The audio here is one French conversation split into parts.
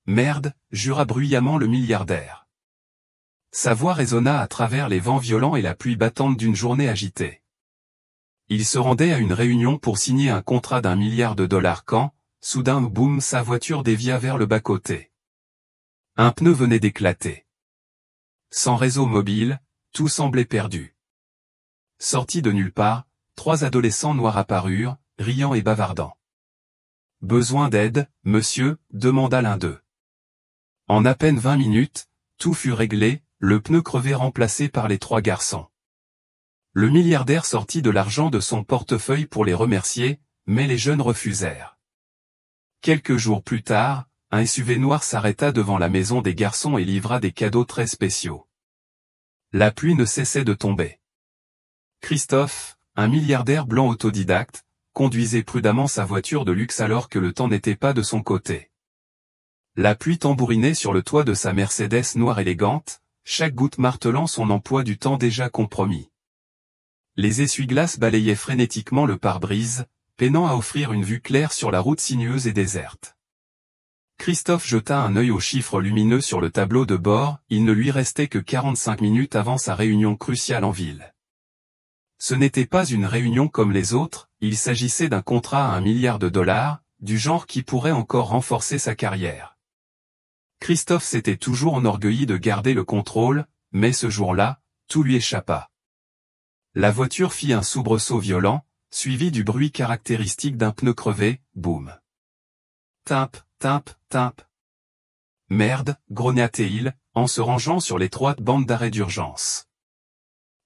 Merde, jura bruyamment le milliardaire. Sa voix résonna à travers les vents violents et la pluie battante d'une journée agitée. Il se rendait à une réunion pour signer un contrat d'1 milliard de dollars quand, soudain boum, sa voiture dévia vers le bas-côté. Un pneu venait d'éclater. Sans réseau mobile, tout semblait perdu. Sortis de nulle part, 3 adolescents noirs apparurent, riant et bavardant. « Besoin d'aide, monsieur ?» demanda l'un d'eux. En à peine 20 minutes, tout fut réglé, le pneu crevé remplacé par les 3 garçons. Le milliardaire sortit de l'argent de son portefeuille pour les remercier, mais les jeunes refusèrent. Quelques jours plus tard, un SUV noir s'arrêta devant la maison des garçons et livra des cadeaux très spéciaux. La pluie ne cessait de tomber. Christophe, un milliardaire blanc autodidacte, conduisait prudemment sa voiture de luxe alors que le temps n'était pas de son côté. La pluie tambourinait sur le toit de sa Mercedes noire élégante, chaque goutte martelant son emploi du temps déjà compromis. Les essuie-glaces balayaient frénétiquement le pare-brise, peinant à offrir une vue claire sur la route sinueuse et déserte. Christophe jeta un œil aux chiffres lumineux sur le tableau de bord, il ne lui restait que 45 minutes avant sa réunion cruciale en ville. Ce n'était pas une réunion comme les autres, il s'agissait d'un contrat à 1 milliard de dollars, du genre qui pourrait encore renforcer sa carrière. Christophe s'était toujours enorgueilli de garder le contrôle, mais ce jour-là, tout lui échappa. La voiture fit un soubresaut violent, suivi du bruit caractéristique d'un pneu crevé, boum. Timp, timp, timp. Merde, grogna-t-il, en se rangeant sur l'étroite bande d'arrêt d'urgence.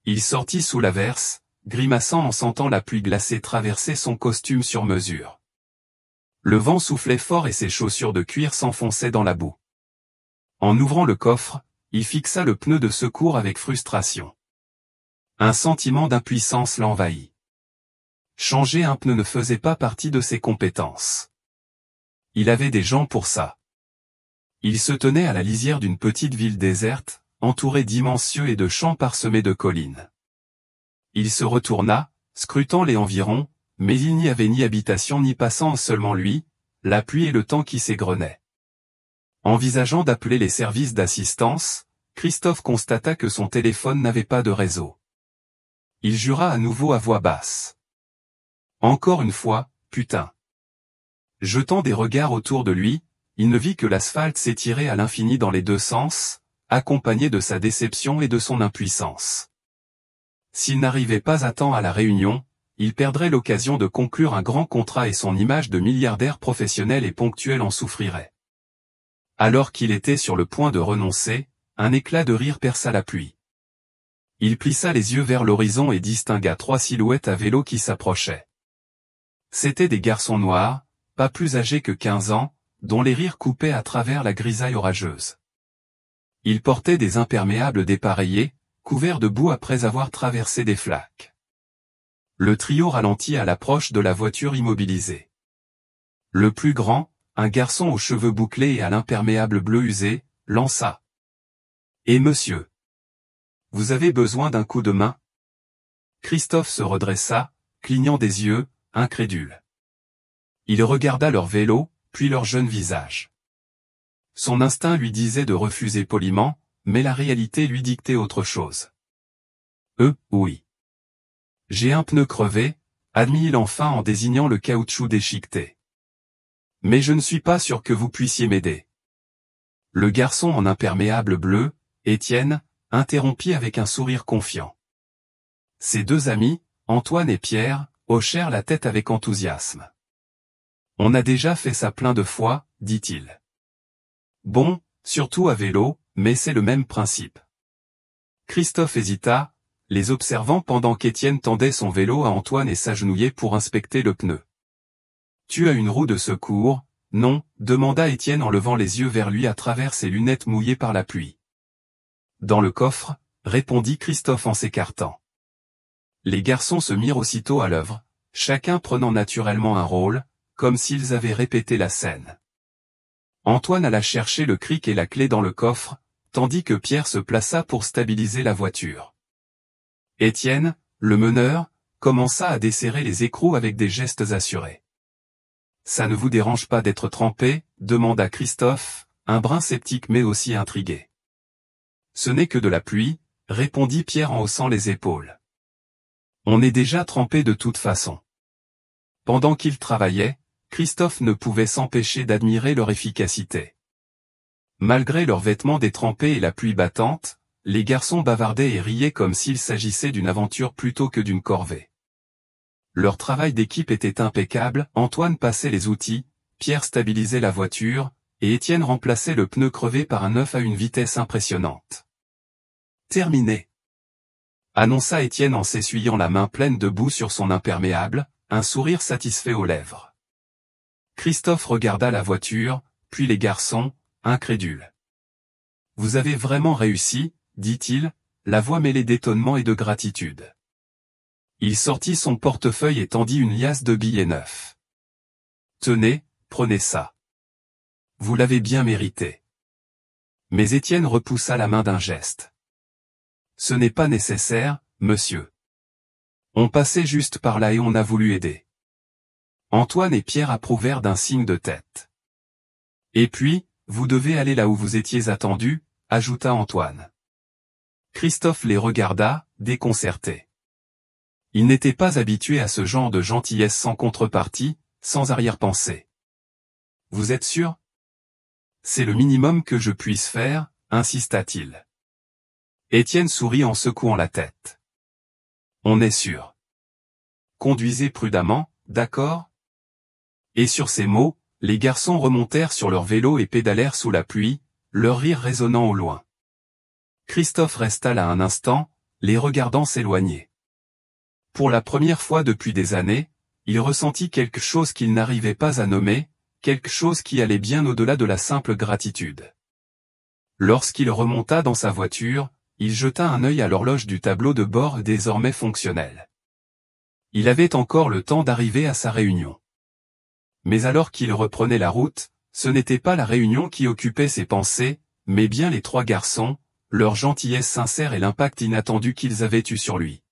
Il sortit sous l'averse, grimaçant en sentant la pluie glacée traverser son costume sur mesure. Le vent soufflait fort et ses chaussures de cuir s'enfonçaient dans la boue. En ouvrant le coffre, il fixa le pneu de secours avec frustration. Un sentiment d'impuissance l'envahit. Changer un pneu ne faisait pas partie de ses compétences. Il avait des gens pour ça. Il se tenait à la lisière d'une petite ville déserte, entourée d'immenses cieux et de champs parsemés de collines. Il se retourna, scrutant les environs, mais il n'y avait ni habitation ni passant, seulement lui, la pluie et le temps qui s'égrenaient. Envisageant d'appeler les services d'assistance, Christophe constata que son téléphone n'avait pas de réseau. Il jura à nouveau à voix basse. Encore une fois, putain. Jetant des regards autour de lui, il ne vit que l'asphalte s'étirer à l'infini dans les deux sens, accompagné de sa déception et de son impuissance. S'il n'arrivait pas à temps à la réunion, il perdrait l'occasion de conclure un grand contrat et son image de milliardaire professionnel et ponctuel en souffrirait. Alors qu'il était sur le point de renoncer, un éclat de rire perça la pluie. Il plissa les yeux vers l'horizon et distingua 3 silhouettes à vélo qui s'approchaient. C'étaient des garçons noirs, pas plus âgés que 15 ans, dont les rires coupaient à travers la grisaille orageuse. Ils portaient des imperméables dépareillés, couverts de boue après avoir traversé des flaques. Le trio ralentit à l'approche de la voiture immobilisée. Le plus grand, un garçon aux cheveux bouclés et à l'imperméable bleu usé, lança. « Et monsieur, vous avez besoin d'un coup de main ?» Christophe se redressa, clignant des yeux, incrédule. Il regarda leur vélo, puis leur jeune visage. Son instinct lui disait de refuser poliment, mais la réalité lui dictait autre chose. « Oui. J'ai un pneu crevé », admit-il enfin en désignant le caoutchouc déchiqueté. « Mais je ne suis pas sûr que vous puissiez m'aider. » Le garçon en imperméable bleu, Étienne, interrompit avec un sourire confiant. Ses 2 amis, Antoine et Pierre, hochèrent la tête avec enthousiasme. « On a déjà fait ça plein de fois, » dit-il. « Bon, surtout à vélo, mais c'est le même principe. » Christophe hésita, les observant pendant qu'Étienne tendait son vélo à Antoine et s'agenouillait pour inspecter le pneu. « Tu as une roue de secours, non ?» demanda Étienne en levant les yeux vers lui à travers ses lunettes mouillées par la pluie. « Dans le coffre » répondit Christophe en s'écartant. Les garçons se mirent aussitôt à l'œuvre, chacun prenant naturellement un rôle, comme s'ils avaient répété la scène. Antoine alla chercher le cric et la clé dans le coffre, tandis que Pierre se plaça pour stabiliser la voiture. Étienne, le meneur, commença à desserrer les écrous avec des gestes assurés. « Ça ne vous dérange pas d'être trempé ?» demanda Christophe, un brin sceptique mais aussi intrigué. Ce n'est que de la pluie, répondit Pierre en haussant les épaules. On est déjà trempé de toute façon. Pendant qu'il travaillait, Christophe ne pouvait s'empêcher d'admirer leur efficacité. Malgré leurs vêtements détrempés et la pluie battante, les garçons bavardaient et riaient comme s'il s'agissait d'une aventure plutôt que d'une corvée. Leur travail d'équipe était impeccable, Antoine passait les outils, Pierre stabilisait la voiture, et Étienne remplaçait le pneu crevé par un neuf à une vitesse impressionnante. Terminé, annonça Étienne en s'essuyant la main pleine de boue sur son imperméable, un sourire satisfait aux lèvres. Christophe regarda la voiture, puis les garçons, incrédules. « Vous avez vraiment réussi ?» dit-il, la voix mêlée d'étonnement et de gratitude. Il sortit son portefeuille et tendit une liasse de billets neufs. « Tenez, prenez ça. Vous l'avez bien mérité. » Mais Étienne repoussa la main d'un geste. « Ce n'est pas nécessaire, monsieur. On passait juste par là et on a voulu aider. » Antoine et Pierre approuvèrent d'un signe de tête. « Et puis, vous devez aller là où vous étiez attendus, » ajouta Antoine. Christophe les regarda, déconcerté. Il n'était pas habitué à ce genre de gentillesse sans contrepartie, sans arrière-pensée. « Vous êtes sûr ? C'est le minimum que je puisse faire, » insista-t-il. Étienne sourit en secouant la tête. « On est sûr. Conduisez prudemment, d'accord ? » Et sur ces mots, les garçons remontèrent sur leur vélo et pédalèrent sous la pluie, leur rire résonnant au loin. Christophe resta là un instant, les regardant s'éloigner. Pour la première fois depuis des années, il ressentit quelque chose qu'il n'arrivait pas à nommer, quelque chose qui allait bien au-delà de la simple gratitude. Lorsqu'il remonta dans sa voiture, il jeta un œil à l'horloge du tableau de bord désormais fonctionnel. Il avait encore le temps d'arriver à sa réunion. Mais alors qu'il reprenait la route, ce n'était pas la réunion qui occupait ses pensées, mais bien les trois garçons, leur gentillesse sincère et l'impact inattendu qu'ils avaient eu sur lui.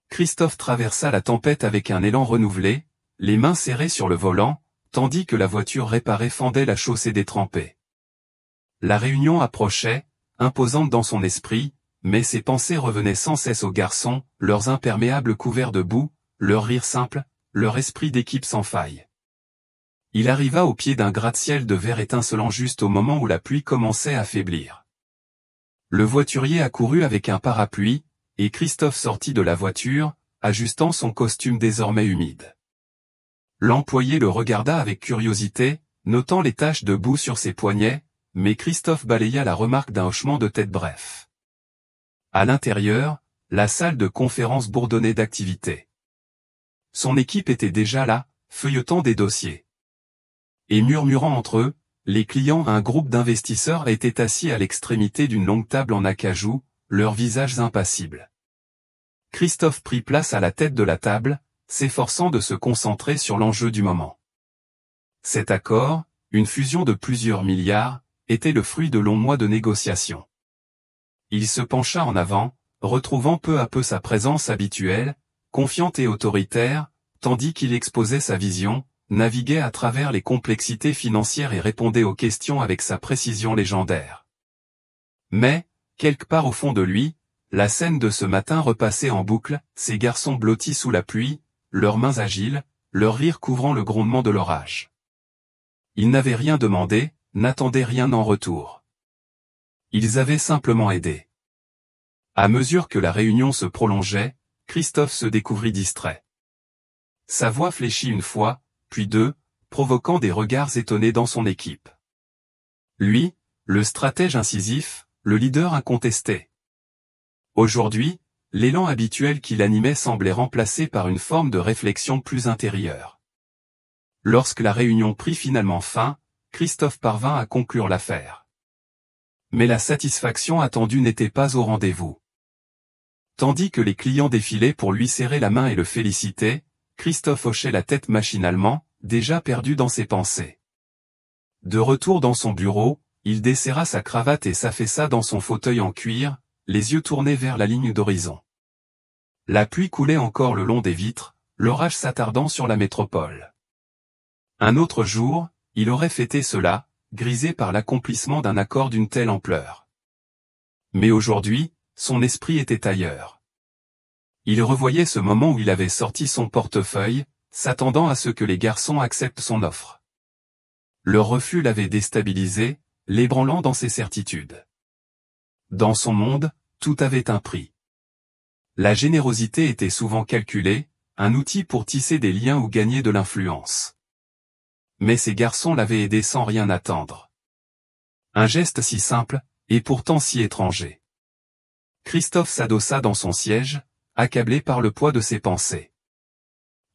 Christophe traversa la tempête avec un élan renouvelé, les mains serrées sur le volant, tandis que la voiture réparée fendait la chaussée détrempée. La réunion approchait, imposante dans son esprit, mais ses pensées revenaient sans cesse aux garçons, leurs imperméables couverts de boue, leur rire simple, leur esprit d'équipe sans faille. Il arriva au pied d'un gratte-ciel de verre étincelant juste au moment où la pluie commençait à faiblir. Le voiturier accourut avec un parapluie, et Christophe sortit de la voiture, ajustant son costume désormais humide. L'employé le regarda avec curiosité, notant les taches de boue sur ses poignets, mais Christophe balaya la remarque d'un hochement de tête bref. À l'intérieur, la salle de conférence bourdonnait d'activité. Son équipe était déjà là, feuilletant des dossiers. Et murmurant entre eux, les clients, un groupe d'investisseurs étaient assis à l'extrémité d'une longue table en acajou, leurs visages impassibles. Christophe prit place à la tête de la table, s'efforçant de se concentrer sur l'enjeu du moment. Cet accord, une fusion de plusieurs milliards, était le fruit de longs mois de négociations. Il se pencha en avant, retrouvant peu à peu sa présence habituelle, confiante et autoritaire, tandis qu'il exposait sa vision, naviguait à travers les complexités financières et répondait aux questions avec sa précision légendaire. Mais, quelque part au fond de lui, la scène de ce matin repassait en boucle, ces garçons blottis sous la pluie, leurs mains agiles, leur rire couvrant le grondement de l'orage. Ils n'avaient rien demandé, n'attendaient rien en retour. Ils avaient simplement aidé. À mesure que la réunion se prolongeait, Christophe se découvrit distrait. Sa voix fléchit une fois, puis deux, provoquant des regards étonnés dans son équipe. Lui, le stratège incisif, le leader incontesté. Aujourd'hui, l'élan habituel qui l'animait semblait remplacé par une forme de réflexion plus intérieure. Lorsque la réunion prit finalement fin, Christophe parvint à conclure l'affaire. Mais la satisfaction attendue n'était pas au rendez-vous. Tandis que les clients défilaient pour lui serrer la main et le féliciter, Christophe hochait la tête machinalement, déjà perdu dans ses pensées. De retour dans son bureau, il desserra sa cravate et s'affaissa dans son fauteuil en cuir, les yeux tournés vers la ligne d'horizon. La pluie coulait encore le long des vitres, l'orage s'attardant sur la métropole. Un autre jour, il aurait fêté cela, grisé par l'accomplissement d'un accord d'une telle ampleur. Mais aujourd'hui, son esprit était ailleurs. Il revoyait ce moment où il avait sorti son portefeuille, s'attendant à ce que les garçons acceptent son offre. Leur refus l'avait déstabilisé, l'ébranlant dans ses certitudes. Dans son monde, tout avait un prix. La générosité était souvent calculée, un outil pour tisser des liens ou gagner de l'influence. Mais ces garçons l'avaient aidé sans rien attendre. Un geste si simple, et pourtant si étranger. Christophe s'adossa dans son siège, accablé par le poids de ses pensées.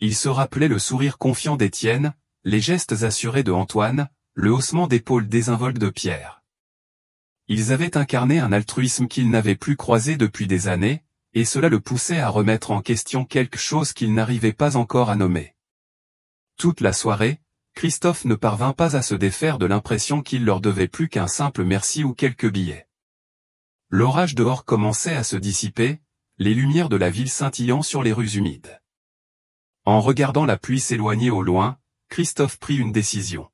Il se rappelait le sourire confiant d'Étienne, les gestes assurés de Antoine, le haussement d'épaules désinvolte de Pierre. Ils avaient incarné un altruisme qu'il n'avait plus croisé depuis des années, et cela le poussait à remettre en question quelque chose qu'il n'arrivait pas encore à nommer. Toute la soirée, Christophe ne parvint pas à se défaire de l'impression qu'il leur devait plus qu'un simple merci ou quelques billets. L'orage dehors commençait à se dissiper, les lumières de la ville scintillant sur les rues humides. En regardant la pluie s'éloigner au loin, Christophe prit une décision.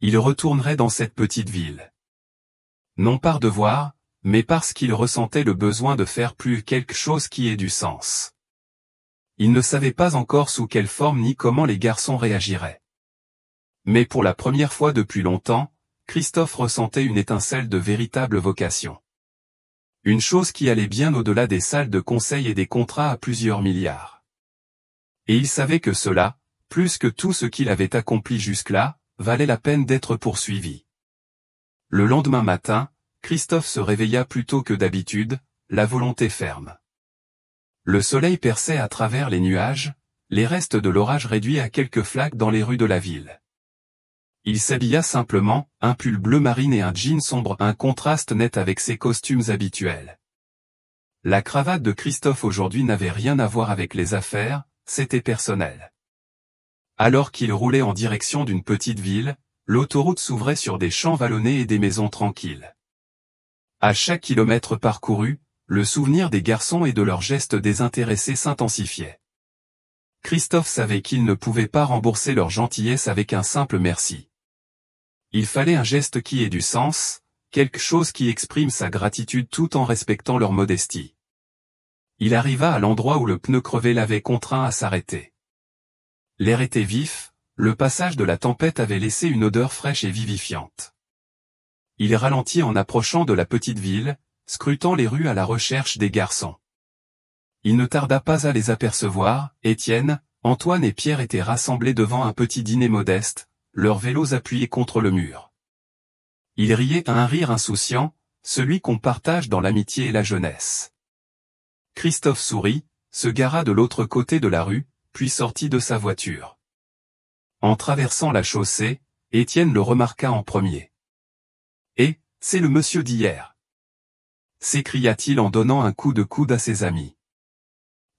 Il retournerait dans cette petite ville. Non par devoir, mais parce qu'il ressentait le besoin de faire plus quelque chose qui ait du sens. Il ne savait pas encore sous quelle forme ni comment les garçons réagiraient. Mais pour la première fois depuis longtemps, Christophe ressentait une étincelle de véritable vocation. Une chose qui allait bien au-delà des salles de conseil et des contrats à plusieurs milliards. Et il savait que cela, plus que tout ce qu'il avait accompli jusque-là, valait la peine d'être poursuivi. Le lendemain matin, Christophe se réveilla plus tôt que d'habitude, la volonté ferme. Le soleil perçait à travers les nuages, les restes de l'orage réduits à quelques flaques dans les rues de la ville. Il s'habilla simplement, un pull bleu marine et un jean sombre, un contraste net avec ses costumes habituels. La cravate de Christophe aujourd'hui n'avait rien à voir avec les affaires, c'était personnel. Alors qu'il roulait en direction d'une petite ville, l'autoroute s'ouvrait sur des champs vallonnés et des maisons tranquilles. À chaque kilomètre parcouru, le souvenir des garçons et de leurs gestes désintéressés s'intensifiait. Christophe savait qu'il ne pouvait pas rembourser leur gentillesse avec un simple merci. Il fallait un geste qui ait du sens, quelque chose qui exprime sa gratitude tout en respectant leur modestie. Il arriva à l'endroit où le pneu crevé l'avait contraint à s'arrêter. L'air était vif, le passage de la tempête avait laissé une odeur fraîche et vivifiante. Il ralentit en approchant de la petite ville, scrutant les rues à la recherche des garçons. Il ne tarda pas à les apercevoir, Étienne, Antoine et Pierre étaient rassemblés devant un petit dîner modeste, leurs vélos appuyés contre le mur. Ils riaient à un rire insouciant, celui qu'on partage dans l'amitié et la jeunesse. Christophe sourit, se gara de l'autre côté de la rue, puis sortit de sa voiture. En traversant la chaussée, Étienne le remarqua en premier. « Eh, c'est le monsieur d'hier !» s'écria-t-il en donnant un coup de coude à ses amis.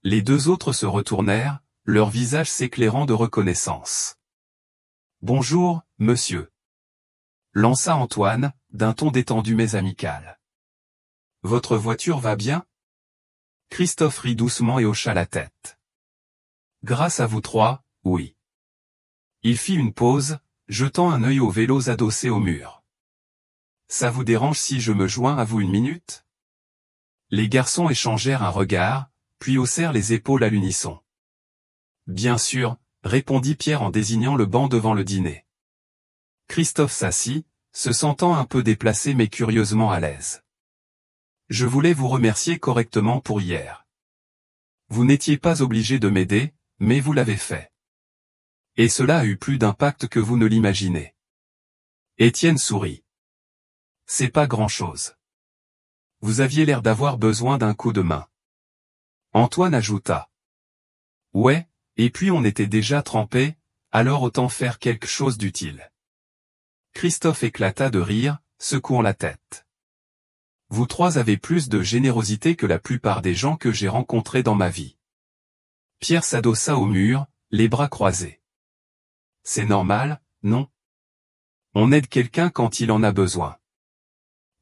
Les deux autres se retournèrent, leurs visages s'éclairant de reconnaissance. « Bonjour, monsieur !» lança Antoine, d'un ton détendu mais amical. « Votre voiture va bien ?» Christophe rit doucement et hocha la tête. « Grâce à vous trois, oui. » Il fit une pause, jetant un œil aux vélos adossés au mur. « Ça vous dérange si je me joins à vous une minute ?» Les garçons échangèrent un regard, puis haussèrent les épaules à l'unisson. « Bien sûr, » répondit Pierre en désignant le banc devant le dîner. Christophe s'assit, se sentant un peu déplacé mais curieusement à l'aise. « Je voulais vous remercier correctement pour hier. Vous n'étiez pas obligé de m'aider, mais vous l'avez fait. Et cela a eu plus d'impact que vous ne l'imaginez. » Étienne sourit. « C'est pas grand-chose. Vous aviez l'air d'avoir besoin d'un coup de main. » Antoine ajouta. « Ouais, et puis on était déjà trempés, alors autant faire quelque chose d'utile. » Christophe éclata de rire, secouant la tête. « Vous trois avez plus de générosité que la plupart des gens que j'ai rencontrés dans ma vie. » Pierre s'adossa au mur, les bras croisés. « C'est normal, non? On aide quelqu'un quand il en a besoin. »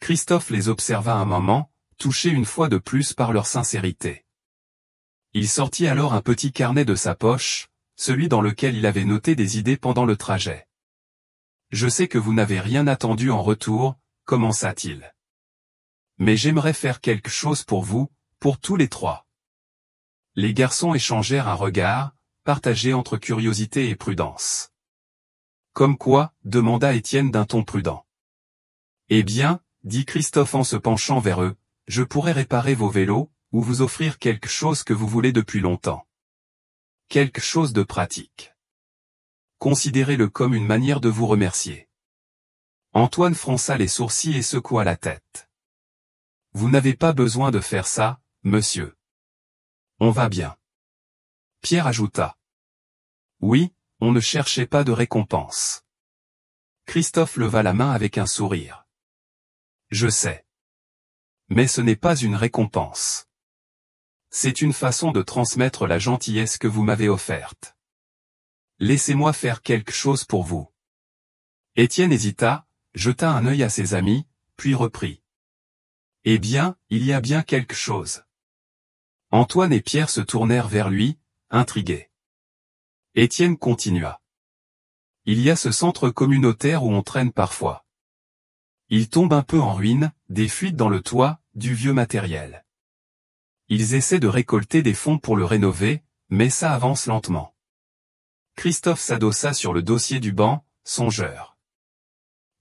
Christophe les observa un moment, touché une fois de plus par leur sincérité. Il sortit alors un petit carnet de sa poche, celui dans lequel il avait noté des idées pendant le trajet. Je sais que vous n'avez rien attendu en retour, commença-t-il. Mais j'aimerais faire quelque chose pour vous, pour tous les trois. Les garçons échangèrent un regard, partagé entre curiosité et prudence. Comme quoi, demanda Étienne d'un ton prudent. Eh bien, dit Christophe en se penchant vers eux, je pourrais réparer vos vélos, ou vous offrir quelque chose que vous voulez depuis longtemps. Quelque chose de pratique. Considérez-le comme une manière de vous remercier. Antoine fronça les sourcils et secoua la tête. Vous n'avez pas besoin de faire ça, monsieur. On va bien. Pierre ajouta. Oui, on ne cherchait pas de récompense. Christophe leva la main avec un sourire. Je sais. Mais ce n'est pas une récompense. C'est une façon de transmettre la gentillesse que vous m'avez offerte. Laissez-moi faire quelque chose pour vous. Étienne hésita, jeta un œil à ses amis, puis reprit. Eh bien, il y a bien quelque chose. Antoine et Pierre se tournèrent vers lui, intrigués. Étienne continua. Il y a ce centre communautaire où on traîne parfois. Il tombe un peu en ruine, des fuites dans le toit, du vieux matériel. Ils essaient de récolter des fonds pour le rénover, mais ça avance lentement. Christophe s'adossa sur le dossier du banc, songeur.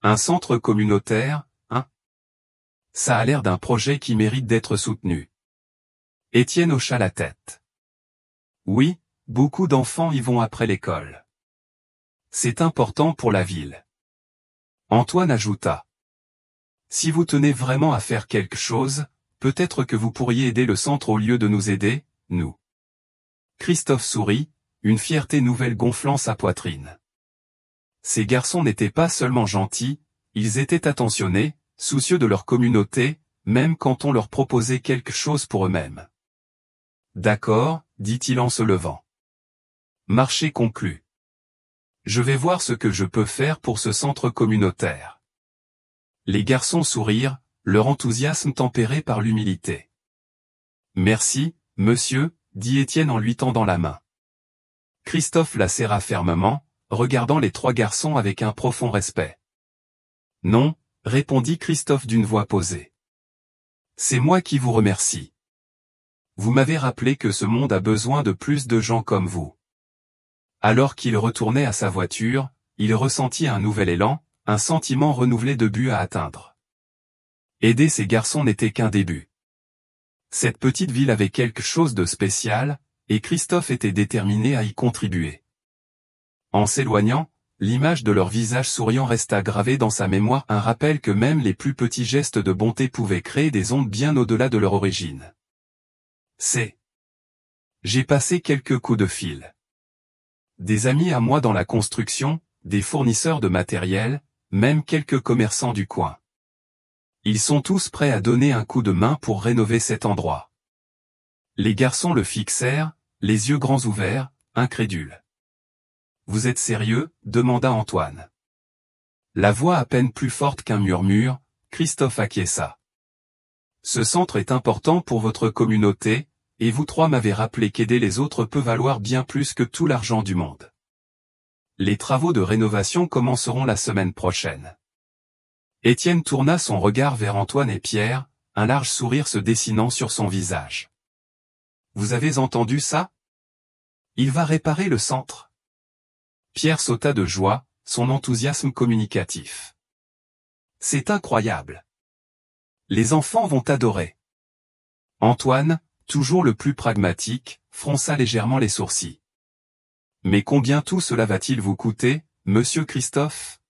Un centre communautaire, hein? Ça a l'air d'un projet qui mérite d'être soutenu. Étienne hocha la tête. Oui, beaucoup d'enfants y vont après l'école. C'est important pour la ville. Antoine ajouta. Si vous tenez vraiment à faire quelque chose, peut-être que vous pourriez aider le centre au lieu de nous aider, nous. Christophe sourit, une fierté nouvelle gonflant sa poitrine. Ces garçons n'étaient pas seulement gentils, ils étaient attentionnés, soucieux de leur communauté, même quand on leur proposait quelque chose pour eux-mêmes. D'accord, dit-il en se levant. Marché conclu. Je vais voir ce que je peux faire pour ce centre communautaire. Les garçons sourirent, leur enthousiasme tempéré par l'humilité. Merci, monsieur, dit Étienne en lui tendant la main. Christophe la serra fermement, regardant les trois garçons avec un profond respect. Non, répondit Christophe d'une voix posée. C'est moi qui vous remercie. Vous m'avez rappelé que ce monde a besoin de plus de gens comme vous. Alors qu'il retournait à sa voiture, il ressentit un nouvel élan, un sentiment renouvelé de but à atteindre. Aider ces garçons n'était qu'un début. Cette petite ville avait quelque chose de spécial, et Christophe était déterminé à y contribuer. En s'éloignant, l'image de leur visage souriant resta gravée dans sa mémoire, un rappel que même les plus petits gestes de bonté pouvaient créer des ondes bien au-delà de leur origine. J'ai passé quelques coups de fil. Des amis à moi dans la construction, des fournisseurs de matériel, même quelques commerçants du coin. Ils sont tous prêts à donner un coup de main pour rénover cet endroit. Les garçons le fixèrent, les yeux grands ouverts, incrédules. Vous êtes sérieux? Demanda Antoine. La voix à peine plus forte qu'un murmure, Christophe acquiesça. Ce centre est important pour votre communauté, et vous trois m'avez rappelé qu'aider les autres peut valoir bien plus que tout l'argent du monde. Les travaux de rénovation commenceront la semaine prochaine. Étienne tourna son regard vers Antoine et Pierre, un large sourire se dessinant sur son visage. Vous avez entendu ça? Il va réparer le centre. Pierre sauta de joie, son enthousiasme communicatif. C'est incroyable. Les enfants vont adorer. Antoine, toujours le plus pragmatique, fronça légèrement les sourcils. Mais combien tout cela va-t-il vous coûter, monsieur Christophe?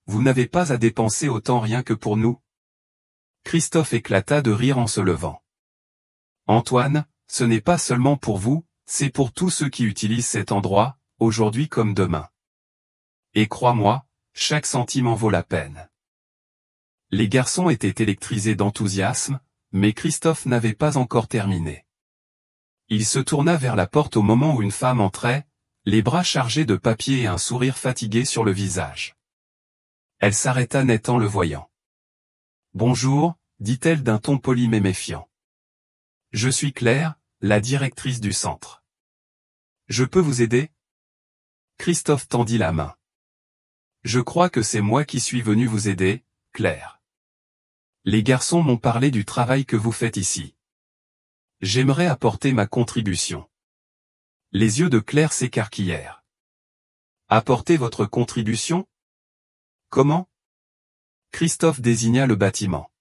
Vous n'avez pas à dépenser autant rien que pour nous. Christophe éclata de rire en se levant. Antoine, ce n'est pas seulement pour vous, c'est pour tous ceux qui utilisent cet endroit, aujourd'hui comme demain. Et crois-moi, chaque centime en vaut la peine. Les garçons étaient électrisés d'enthousiasme, mais Christophe n'avait pas encore terminé. Il se tourna vers la porte au moment où une femme entrait, les bras chargés de papier et un sourire fatigué sur le visage. Elle s'arrêta net en le voyant. « Bonjour », dit-elle d'un ton poli mais méfiant. « Je suis Claire, la directrice du centre. Je peux vous aider ?» Christophe tendit la main. Je crois que c'est moi qui suis venu vous aider, Claire. Les garçons m'ont parlé du travail que vous faites ici. J'aimerais apporter ma contribution. Les yeux de Claire s'écarquillèrent. Apporter votre contribution? Comment? Christophe désigna le bâtiment.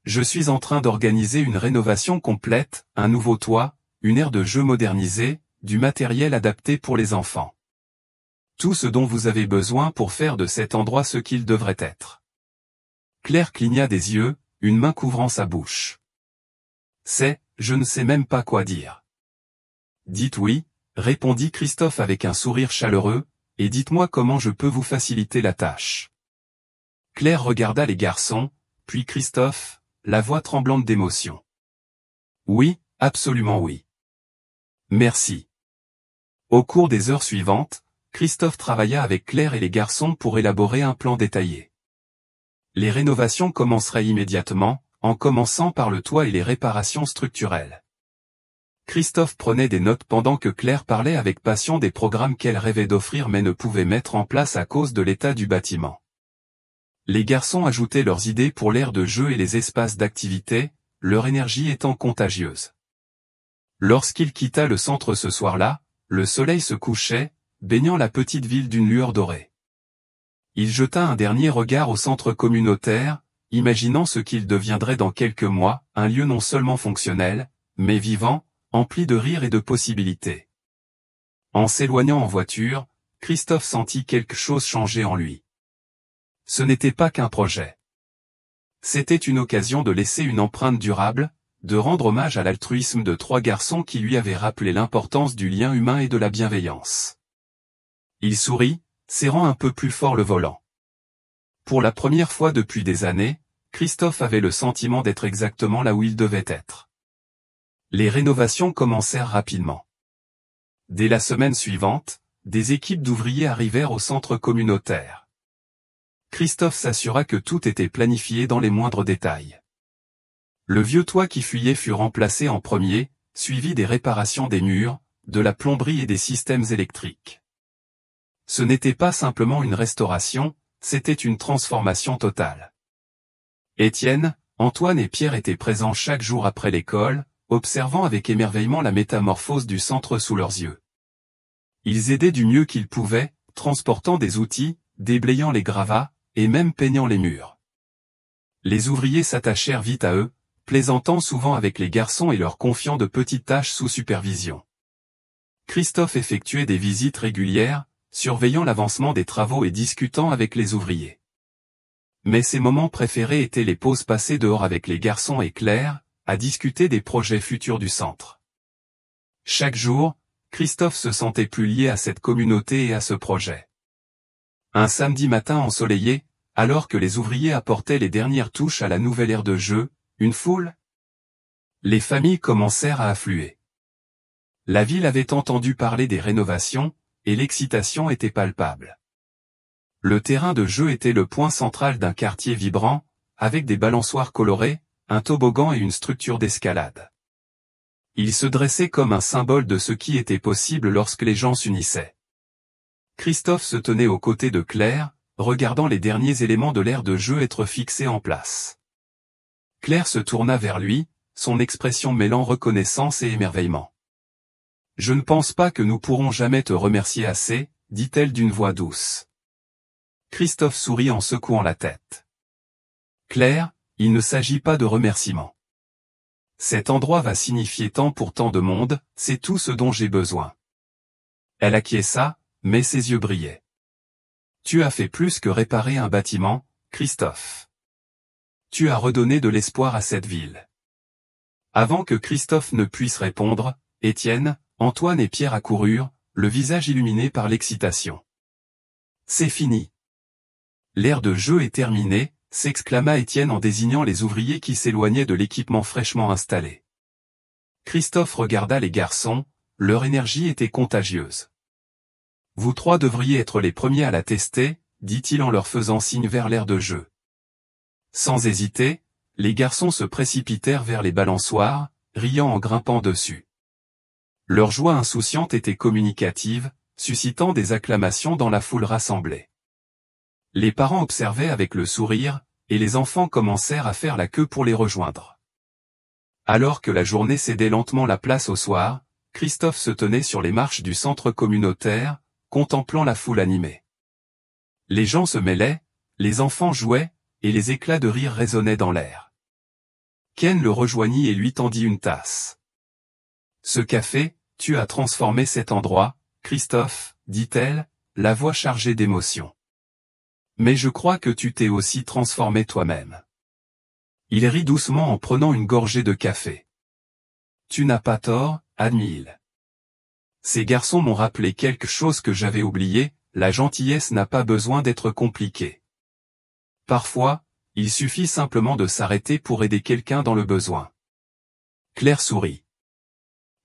Je suis en train d'organiser une rénovation complète, un nouveau toit, une aire de jeu modernisée, du matériel adapté pour les enfants. Tout ce dont vous avez besoin pour faire de cet endroit ce qu'il devrait être. Claire cligna des yeux, une main couvrant sa bouche. Je ne sais même pas quoi dire. Dites oui, répondit Christophe avec un sourire chaleureux, et dites-moi comment je peux vous faciliter la tâche. Claire regarda les garçons, puis Christophe, la voix tremblante d'émotion. Oui, absolument oui. Merci. Au cours des heures suivantes, Christophe travailla avec Claire et les garçons pour élaborer un plan détaillé. Les rénovations commenceraient immédiatement, en commençant par le toit et les réparations structurelles. Christophe prenait des notes pendant que Claire parlait avec passion des programmes qu'elle rêvait d'offrir mais ne pouvait mettre en place à cause de l'état du bâtiment. Les garçons ajoutaient leurs idées pour l'aire de jeu et les espaces d'activité, leur énergie étant contagieuse. Lorsqu'il quitta le centre ce soir-là, le soleil se couchait, baignant la petite ville d'une lueur dorée. Il jeta un dernier regard au centre communautaire, imaginant ce qu'il deviendrait dans quelques mois, un lieu non seulement fonctionnel, mais vivant, empli de rires et de possibilités. En s'éloignant en voiture, Christophe sentit quelque chose changer en lui. Ce n'était pas qu'un projet. C'était une occasion de laisser une empreinte durable, de rendre hommage à l'altruisme de trois garçons qui lui avaient rappelé l'importance du lien humain et de la bienveillance. Il sourit, serrant un peu plus fort le volant. Pour la première fois depuis des années, Christophe avait le sentiment d'être exactement là où il devait être. Les rénovations commencèrent rapidement. Dès la semaine suivante, des équipes d'ouvriers arrivèrent au centre communautaire. Christophe s'assura que tout était planifié dans les moindres détails. Le vieux toit qui fuyait fut remplacé en premier, suivi des réparations des murs, de la plomberie et des systèmes électriques. Ce n'était pas simplement une restauration, c'était une transformation totale. Étienne, Antoine et Pierre étaient présents chaque jour après l'école, observant avec émerveillement la métamorphose du centre sous leurs yeux. Ils aidaient du mieux qu'ils pouvaient, transportant des outils, déblayant les gravats, et même peignant les murs. Les ouvriers s'attachèrent vite à eux, plaisantant souvent avec les garçons et leur confiant de petites tâches sous supervision. Christophe effectuait des visites régulières, surveillant l'avancement des travaux et discutant avec les ouvriers. Mais ses moments préférés étaient les pauses passées dehors avec les garçons et Claire, à discuter des projets futurs du centre. Chaque jour, Christophe se sentait plus lié à cette communauté et à ce projet. Un samedi matin ensoleillé, alors que les ouvriers apportaient les dernières touches à la nouvelle aire de jeu, une foule. Les familles commencèrent à affluer. La ville avait entendu parler des rénovations, et l'excitation était palpable. Le terrain de jeu était le point central d'un quartier vibrant, avec des balançoires colorés, un toboggan et une structure d'escalade. Il se dressait comme un symbole de ce qui était possible lorsque les gens s'unissaient. Christophe se tenait aux côtés de Claire, regardant les derniers éléments de l'aire de jeu être fixés en place. Claire se tourna vers lui, son expression mêlant reconnaissance et émerveillement. « Je ne pense pas que nous pourrons jamais te remercier assez, dit-elle d'une voix douce. Christophe sourit en secouant la tête. Claire, il ne s'agit pas de remerciements. Cet endroit va signifier tant pour tant de monde, c'est tout ce dont j'ai besoin. Elle acquiesça, mais ses yeux brillaient. Tu as fait plus que réparer un bâtiment, Christophe. Tu as redonné de l'espoir à cette ville. Avant que Christophe ne puisse répondre, Étienne, Antoine et Pierre accoururent, le visage illuminé par l'excitation. C'est fini. L'aire de jeu est terminée, s'exclama Étienne en désignant les ouvriers qui s'éloignaient de l'équipement fraîchement installé. Christophe regarda les garçons, leur énergie était contagieuse. Vous trois devriez être les premiers à la tester, dit-il en leur faisant signe vers l'aire de jeu. Sans hésiter, les garçons se précipitèrent vers les balançoires, riant en grimpant dessus. Leur joie insouciante était communicative, suscitant des acclamations dans la foule rassemblée. Les parents observaient avec le sourire, et les enfants commencèrent à faire la queue pour les rejoindre. Alors que la journée cédait lentement la place au soir, Christophe se tenait sur les marches du centre communautaire, contemplant la foule animée. Les gens se mêlaient, les enfants jouaient, et les éclats de rire résonnaient dans l'air. Ken le rejoignit et lui tendit une tasse. « Ce café, tu as transformé cet endroit, Christophe, dit-elle, la voix chargée d'émotion. Mais je crois que tu t'es aussi transformé toi-même. » Il rit doucement en prenant une gorgée de café. « Tu n'as pas tort, » admit-il. Ces garçons m'ont rappelé quelque chose que j'avais oublié, la gentillesse n'a pas besoin d'être compliquée. Parfois, il suffit simplement de s'arrêter pour aider quelqu'un dans le besoin. Claire sourit.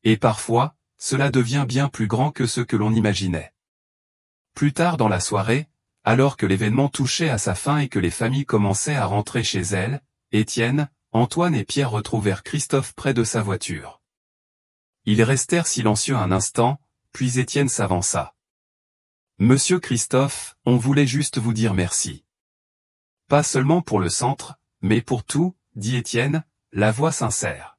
Et parfois, cela devient bien plus grand que ce que l'on imaginait. Plus tard dans la soirée, alors que l'événement touchait à sa fin et que les familles commençaient à rentrer chez elles, Étienne, Antoine et Pierre retrouvèrent Christophe près de sa voiture. Ils restèrent silencieux un instant, puis Étienne s'avança. « Monsieur Christophe, on voulait juste vous dire merci. » « Pas seulement pour le centre, mais pour tout, » dit Étienne, la voix sincère.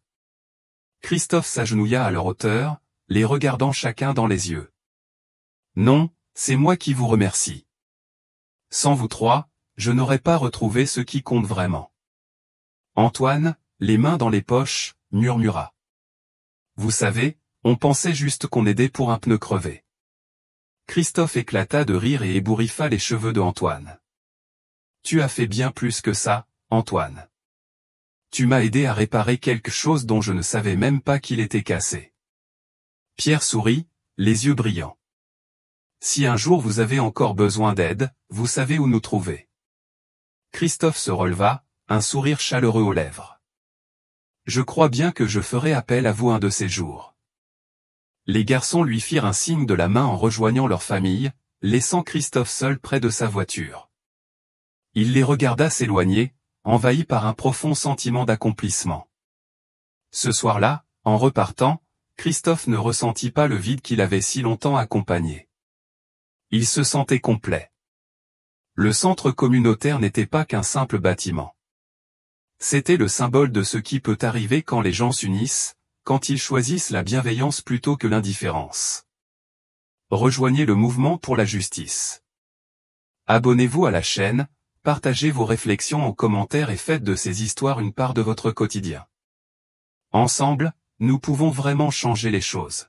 Christophe s'agenouilla à leur hauteur, les regardant chacun dans les yeux. « Non, c'est moi qui vous remercie. Sans vous trois, je n'aurais pas retrouvé ce qui compte vraiment. » Antoine, les mains dans les poches, murmura. « Vous savez, on pensait juste qu'on aidait pour un pneu crevé. » Christophe éclata de rire et ébouriffa les cheveux de Antoine. « Tu as fait bien plus que ça, Antoine. Tu m'as aidé à réparer quelque chose dont je ne savais même pas qu'il était cassé. » Pierre sourit, les yeux brillants. « Si un jour vous avez encore besoin d'aide, vous savez où nous trouver. » Christophe se releva, un sourire chaleureux aux lèvres. « Je crois bien que je ferai appel à vous un de ces jours. » Les garçons lui firent un signe de la main en rejoignant leur famille, laissant Christophe seul près de sa voiture. Il les regarda s'éloigner, envahi par un profond sentiment d'accomplissement. Ce soir-là, en repartant, Christophe ne ressentit pas le vide qu'il avait si longtemps accompagné. Il se sentait complet. Le centre communautaire n'était pas qu'un simple bâtiment. C'était le symbole de ce qui peut arriver quand les gens s'unissent, quand ils choisissent la bienveillance plutôt que l'indifférence. Rejoignez le mouvement pour la justice. Abonnez-vous à la chaîne, partagez vos réflexions en commentaire et faites de ces histoires une part de votre quotidien. Ensemble, nous pouvons vraiment changer les choses.